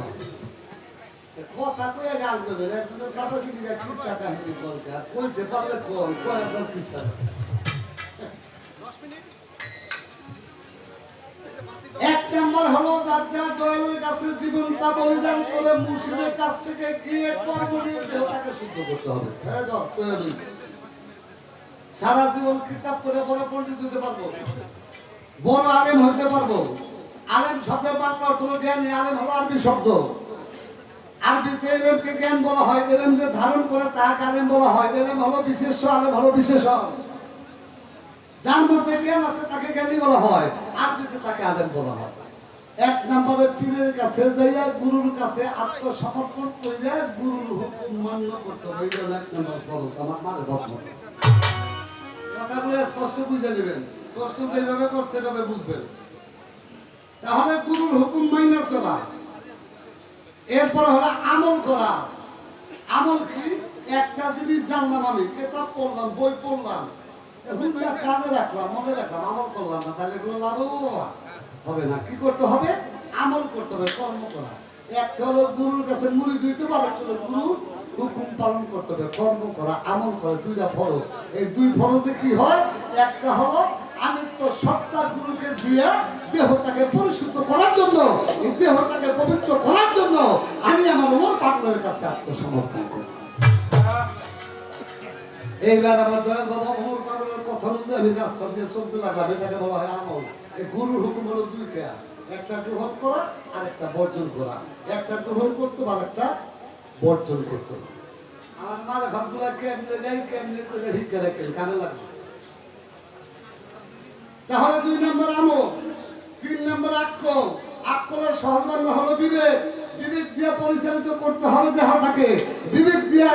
কথা কয়ে গান করবে একজন সাপাকি দিকে কিসা কাহিনী বলছে আর কইতে পারলে কোন কয় হাজার কিসা 1 নম্বর হলো যার যার দয়ালের কাছে জীবনটা বলিদান করে মুর্শিদের কাছ থেকে গিয়ে কর্ম নিয়ে দেহটাকে শুদ্ধ করতে হবে সারা জীবন কিতাব করে বড় পণ্ডিত হতে পারবো বড় আলেম হতে পারবো আলেম শব্দের বাংলা অর্থ হলো জ্ঞানী আলেম হলো আরবি শব্দ আরবিতে এলেমকে জ্ঞান বলা হয় এলেম যে ধারণ করে তাকে আলেম বলা হয় এলেম হলো বিশেষ্য আলেম হলো বিশেষণ যার মধ্যে জ্ঞান আছে তাকে জ্ঞানী বলা হয় আরবিতে তাকে আলেম বলা হয় 1 নম্বরে পীরের কাছে যাইয়া গুরুর কাছে আত্মসমর্পণ করিয়া গুরুর হুকুম মান্য করতে হবে এটা 1 নম্বর ফরজ আমার মানে বক্তব্য কথাগুলো স্পষ্ট বুঝে নেবেন কষ্ট যেভাবে করছে সেভাবে বুঝবেন তাহলে গুরুর হুকুম মাইনা চলা এরপর হলো আমল করা আমল কি একটা জিনিস জানলাম আমি কিতাব পড়লাম বই পড়লাম কানে রাখলাম মনে রাখলাম আমল করলাম না তাহলে এগুলো লাভ হবে না কি করতে হবে আমল করতে হবে কর্ম করা একটা হলো গুরুর কাছে মুরিদ হইতে পারে একটা হলো গুরুর হুকুম পালন করতে হবে কর্ম করা আমল করা দুইটা ফরজ এই দুই ফরজে কি হয় একটা হলো আমি তো সত্তা গুরুকে দিয়ে দেহটাকে পরিশুদ্ধ করার জন্য এই দেহটাকে পবিত্র করার জন্য আমি আমার ওমর পাগলের কাছে আত্মসমর্পণ করি এইবার আমার দয়াল বাবা ওমর পাগলের কথা অনুযায়ী আমি রাস্তা দিয়ে চলতে লাগলাম এটাকে বলা হয় আমল এই গুরুর হুকুম হলো দুইটা একটা গ্রহণ করা আর একটা বর্জন করা একটা গ্রহণ করতে আর একটা বর্জন করতে আমার মার ভাবগুলা কেমনে যাই কেমনে করে শিক্ষা রেখে কানে লাগবে তাহলে 2 নম্বর আমল 3 নম্বর আকল আকলের সহজ বাংলা হলো বিবেক বিবেক দিয়ে পরিচালিত করতে হবে দেহটাকে বিবেক দিয়ে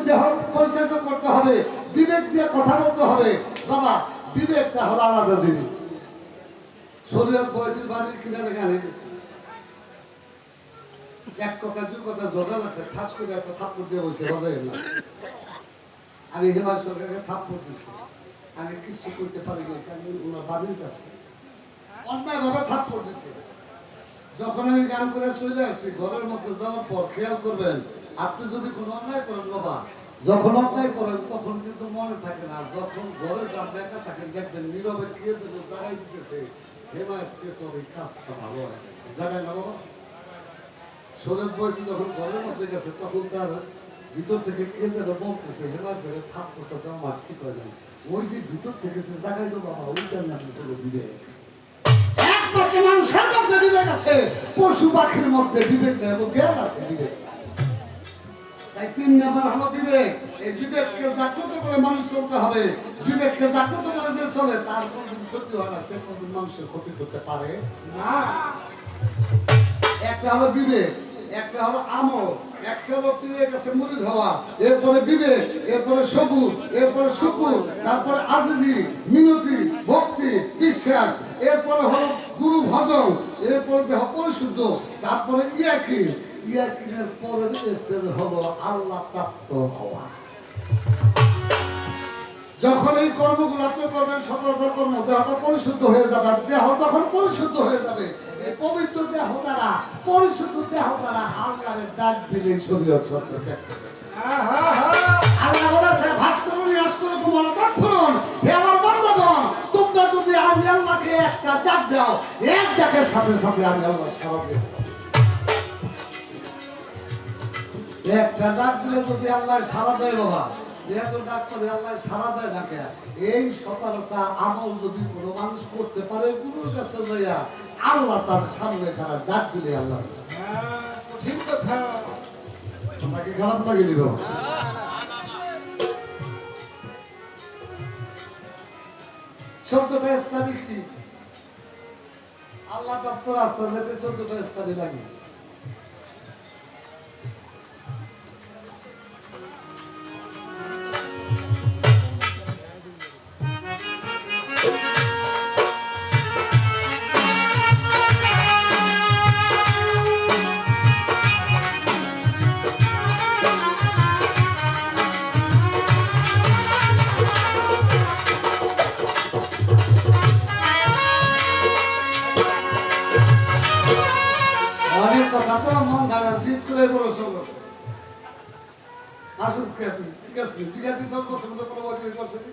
দেহ পরিচালিত করতে হবে বিবেক দিয়ে কথা বলতে হবে বাবা বিবেকটা হলো আলাদা জিনিস শরীয়ত বৈদিক বাড়ির কিনারে গান এক কথা দুই কথা জোগাল আছে ঠাস করে একটা থাপ্পড় দিয়ে বসে বাজাই না আমি হিমাল সরকারকে থাপ্পড় দিচ্ছি আমি কিছু করতে পারি না কারণ ওনার বাড়ির কাছে অন্যায় ভাবে থাপ্পড় দিচ্ছে যখন আমি গান করে চলে আসছি ঘরের মধ্যে যাওয়ার পর খেয়াল করবেন, আপনি যদি কোনো অন্যায় করেন বাবা, যখন অন্যায় করেন তখন কিন্তু মনে থাকে না, যখন ঘরে যান একা থাকেন দেখবেন নীরবে কে যেন জাগাই দিতেছে, হেমায়তকে তোর এই কাজটা ভালো হয় জাগায় না বাবা। শরৎ বইতে যখন ঘরের মধ্যে গেছে তখন তার ভিতর থেকে কে যেন বলতেছে হেমায়ত ধরে থাপ্পড়টা তো আমার ঠিক হয় না, ওই যে ভিতর থেকে সে জাগাই তো বাবা, ওইটার নাম হলো বিবেক। একমাত্র মানুষের মধ্যে বিবেক আছে, পশু পাখির মধ্যে বিবেক নেই এবং জ্ঞান আছে বিবেক। তাই 3 নাম্বার হলো বিবেক। এই বিবেককে জাগ্রত করে মানুষ চলতে হবে। বিবেককে জাগ্রত করে যে চলে তার কোনদিন ক্ষতি হয় না, সে কোনদিন মানুষের ক্ষতি করতে পারে না। একটা হলো বিবেক, একটা হলো আমল, একটা হলো পীরের কাছে মুরিদ হওয়া, এরপরে বিবেক, এরপরে সবুজ, এরপরে শুকুর, তারপরে আজিজি, মিনতি, ভক্তি, বিশ্বাস, এরপরে হলো গুরু ভজন, এরপরে দেহ পরিশুদ্ধ, তারপরে ইয়াকিন, ইয়াকিনের পরের স্টেজ হলো আল্লাহ প্রাপ্ত হওয়া। যখন এই কর্মগুলো আপনি করবেন, সতর্ক কর্ম, দেহটা পরিশুদ্ধ হয়ে যাবে, দেহ তখন পরিশুদ্ধ হয়ে যাবে। এই পবিত্র দেহ দ্বারা, পরিশুদ্ধ দেহ দ্বারা আল্লাহর ডাক দিলে শরীয়ত সত্য ত্যাগ করবে। আল্লাহ বলেছে ভাস্করণী আস্কর তোমার তৎক্ষণ, হে আমার বান্দাগণ, তোমরা যদি আমি আল্লাহকে একটা ডাক দাও, এক ডাকের সাথে সাথে আমি আল্লাহ সাড়া দেব। একটা ডাক দিলে যদি আল্লাহ সাড়া দেয় বাবা, যেহেতু ডাক করে আল্লাহ সাড়া দেয় ডাকে, এই 17টা আমল যদি কোনো মানুষ করতে পারে গুরুর কাছে যাইয়া, আল্লাহ তার সামনে তারা ডাক দিলে আল্লাহ। ঠিক কথা, তোমাকে খারাপ লাগে দিল। চোদ্দটা স্টাডি কি আল্লাহ প্রাপ্ত রাস্তা যেতে 14টা স্টাডি লাগে। অনেক কথা তো মন ধারা জিত করে বড় সঙ্গে আসুস কেতি, ঠিক আছে জিগাতি তো পছন্দ করে বলতে করছিলি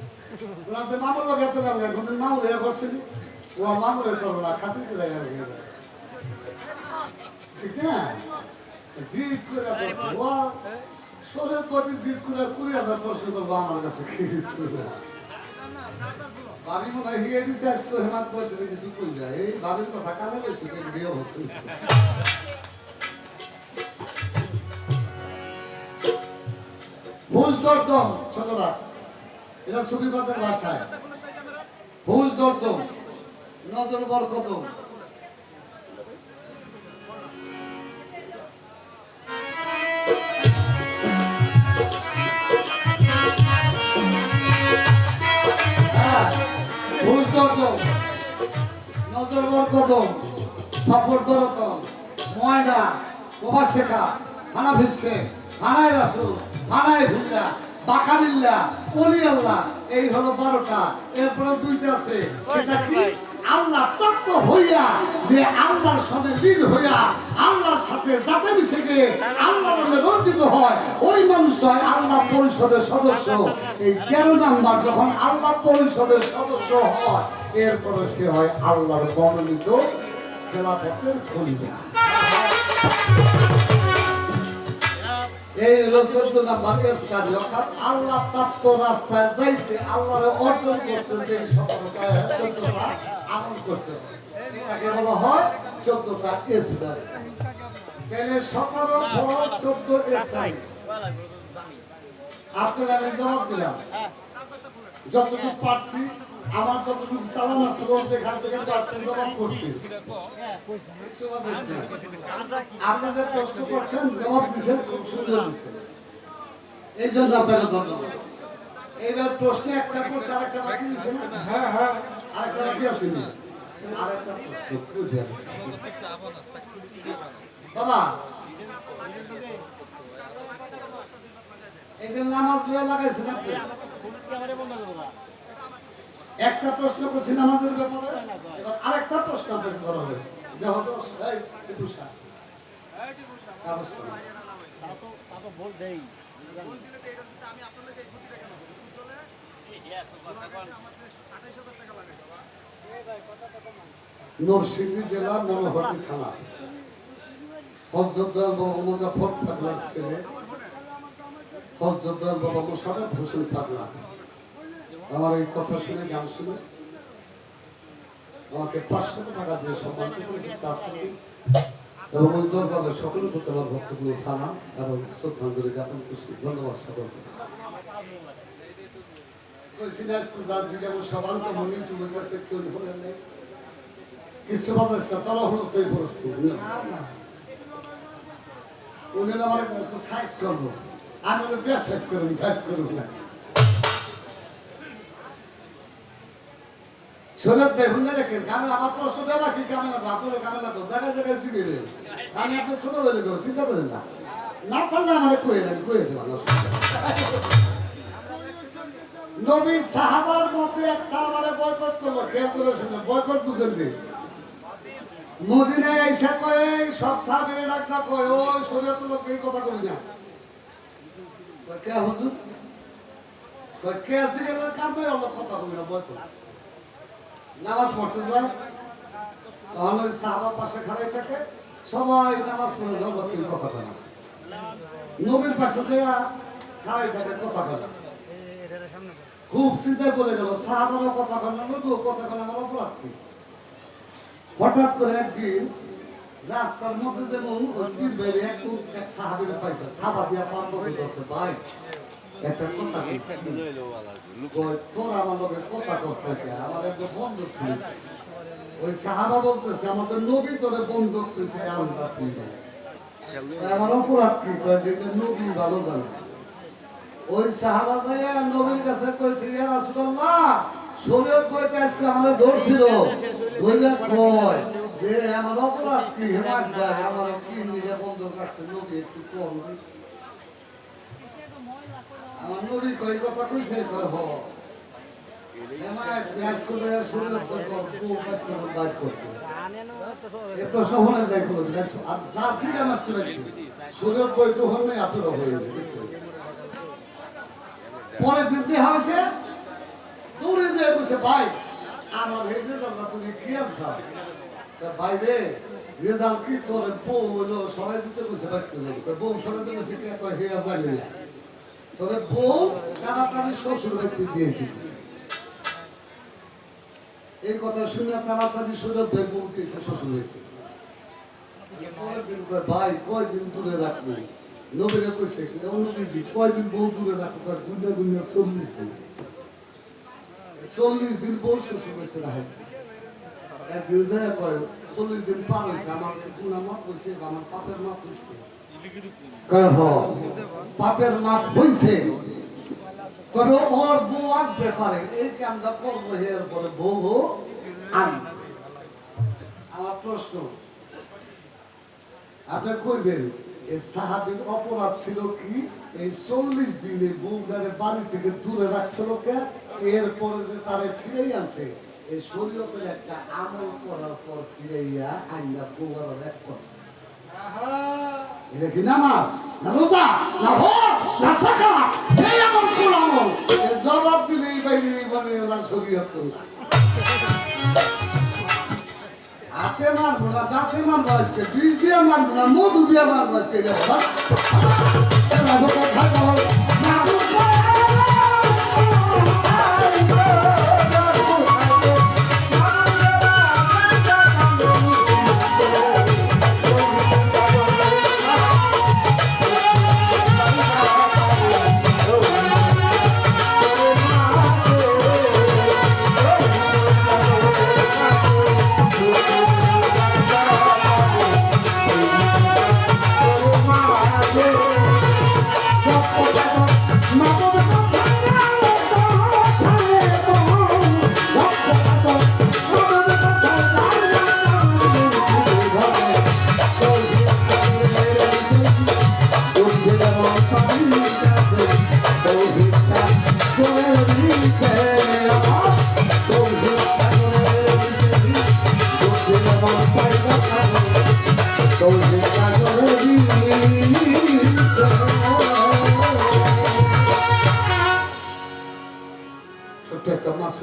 রাতে মামুর লোক এত গাল গায়, কোনদিন মামুর হয়ে করছিলি, ও মামুরে করো না খাতির করে গেল, ঠিক না? জিত করে করছে ও শরীর প্রতি জিত করে 20,000 প্রশ্ন করবো আমার কাছে কিছু ভাবি মনে হয় হিয়ে দিছে আজকে হেমাত বলতে কিছু কই যায়, এই ভাবির কথা কানে বেশি বিয়ে হচ্ছে। ভুজ দর্দম ছোটরা, এটা সুফিবাদের ভাষায় ভুজ দর্দম, নজর বরকদম, ভুজ দর্দম, নজর বরকদম, সফর দরতম, ময়না, প্রভাস শেখা, হানা ভিসে, হানায় রাসুল, হানায় ভুল্লা, বাকাবিল্লা, অলি আল্লাহ, এই হলো 12টা। এরপরে 2টা আছে, সেটা কি আল্লাহ তত্ত্ব হইয়া, যে আল্লাহর সাথে লীন হইয়া আল্লাহর সাথে যাতে মিশে গিয়ে আল্লাহর নামে রঞ্জিত হয়, ওই মানুষটা হয় আল্লাহ পরিষদের সদস্য। এই 13 নাম্বার যখন আল্লাহ পরিষদের সদস্য হয়, এরপরে সে হয় আল্লাহর মনোনীত খেলাফতের খলিফা। এই হলো 14 নাম্বার স্টাডি, অর্থাৎ আল্লাহ প্রাপ্ত রাস্তায় যাইতে, আল্লাহরে অর্জন করতে যে 14টা আমল করতে হবে, এটাকে বলা হয় 14টা স্টাডি। তাহলে 17 বড় 14 স্টাডি। আপনারা আমি জবাব দিলাম যতটুকু পারছি, আমার যতটুকু চালান আছে সেখান থেকে পারছি জবাব করছি। আপনি যে প্রশ্ন করছেন জবাব দিচ্ছেন, খুব সুন্দর দিচ্ছেন, এই জন্য আপনাকে ধন্যবাদ। এইবার প্রশ্নে একটা করছে, আরেকটা বাকি দিচ্ছে না? হ্যাঁ হ্যাঁ, আরেকটা বাকি আছে না? আরেকটা প্রশ্ন বাবা, এই যে নামাজ লাগাইছেন আপনি, একটা প্রশ্ন করছি নামাজের ব্যাপারে, এবার আরেকটা প্রশ্ন আপনাকে করা হবে। দেখো তো এই একটু সার কাগজ করো। নরসিংদী জেলার মনোহরদী থানা হযরত দয়াল বাবা মুজাফফর পাগলার ছেলে হযরত দয়াল বাবা মোশাররফ হোসেন পাগলা আমার এই কথা শুনে গান শুনে আমাকে 500 টাকা দিয়ে সম্মানিত করেছে। তার এবং ওই দরবারের সকলের প্রতি আমার ভক্তগুলো সালাম এবং শ্রদ্ধাঞ্জলি জ্ঞাপন করছি। ধন্যবাদ সকলকে। কিছু বাজাইছে তারা হলো সেই পরস্পর উনি আমার সাইজ করবো আমি ওদের বেশ সাইজ করবো সাইজ করবো না শরীয়ত ভাই শুনলে দেখেন কামে আমার প্রশ্ন দেওয়া কি কামে লাগবে আপনারও কামে লাগবে জায়গায় জায়গায় চিনে আমি আপনি ছোট বলে দেবো চিন্তা করেন না না পারলে আমার কয়ে দেবেন নবীর সাহাবার মধ্যে এক সাহাবারে বয়কট করলো খেয়াল করে শুনে বয়কট বুঝেন দিন মদিনায় এসে কয়ে সব সাহাবের ডাক্তার কয় ও শরীয়ত লোক এই কথা করি না কে হুজুর কে আছে গেলে কামে অল্প কথা কবি না বয়কট নামাজ পড়তে যান তখন ওই সাহাবা পাশে খাড়াই থাকে সবাই নামাজ পড়ে যাও বাকির কথা বলে নবীর পাশে দেয়া খাড়াই থাকে কথা বলে খুব চিন্তায় পড়ে গেল সাহাবারও কথা বলে না নবীও কথা বলে আমার অপরাধ কি হঠাৎ করে একদিন রাস্তার মধ্যে যেমন ওই পীর বাইরে এক সাহাবির পাইছে থাবা দিয়া পার করে দিয়েছে ভাই একটা কথা তোর আমার লোকের কথা কষ্ট আমার একটা বন্ধুক ছিল ওই সাহাবা বলতেছে আমাদের নবী তোরে বন্ধুক তুইছে এমনটা তুই আমার অপরাধ কি কয় যে নবী ভালো জানে ওই সাহাবা যাইয়া নবীর কাছে কইছে ইয়া রাসূলুল্লাহ শরীয়ত কইতে আজকে আমারে ধরছিল বইলা কয় যে আমার অপরাধ কি হেমাত ভাই আমার কি নিয়ে বন্ধুক রাখছে নবী একটু কম আমার নবী কই কথা কইছে কয় হ হেমাত ক্লাস করে শরীয়ত কর খুব কষ্ট করে বাইর করতে এই প্রশ্ন হলে দেখো আর যা ঠিক নামাজ করে শরীয়ত কই তো হল নাই আপনারা হয়ে গেছে পরে দিতে হয়েছে দৌড়ে যেয়ে বসে ভাই আমার এই রেজাল্টটা তুমি কি আনছা ভাই রে রেজাল্ট কি তোর বউ হলো সবাই দিতে বসে বাচ্চা বউ সবাই দিতে বসে কে কয় হেয়া জানি না তোর বউ তাড়াতাড়ি শ্বশুর বাড়িতে দিয়ে দিচ্ছে এই কথা শুনে তাড়াতাড়ি সুরত ভাই বউ দিয়েছে শ্বশুর বাড়িতে পরের দিন ভাই কয়দিন দূরে রাখবি নবীরে কইছে নবীজি কয়দিন বউ দূরে রাখবো গুনে গুনে 40 দিন 40 দিন বউ শ্বশুর বাড়িতে রাখছে একদিন যায় কয় 40 দিন পার হয়েছে আমার গুনাহ মাপ হয়েছে আমার পাপের মাপ হয়েছে কয় হ পাপের মাপ হয়েছে তবে ওর বউ আসতে পারে এই কামটা করবো এর পরে বউ আমি আমার প্রশ্ন আপনি কইবেন এই সাহাবীর অপরাধ ছিল কি এই 40 দিনে বউগারে বাড়ি থেকে দূরে রাখছিল কে এরপরে যে তারে ফিরেই আনছে এই শরীয়তের একটা আমল করার পর ফিরাইয়া আইনা বউগার এক করছে এটা কি নামাজ না রোজা না হজ না যাকাত সেই আমল কোন আমল জবাব দিলেই বাইরে মানে ওরা শরীয়ত হাতে মারবো না দাঁতে মারবো আজকে বীজ দিয়ে মারবো না মধু দিয়ে মারবো আজকে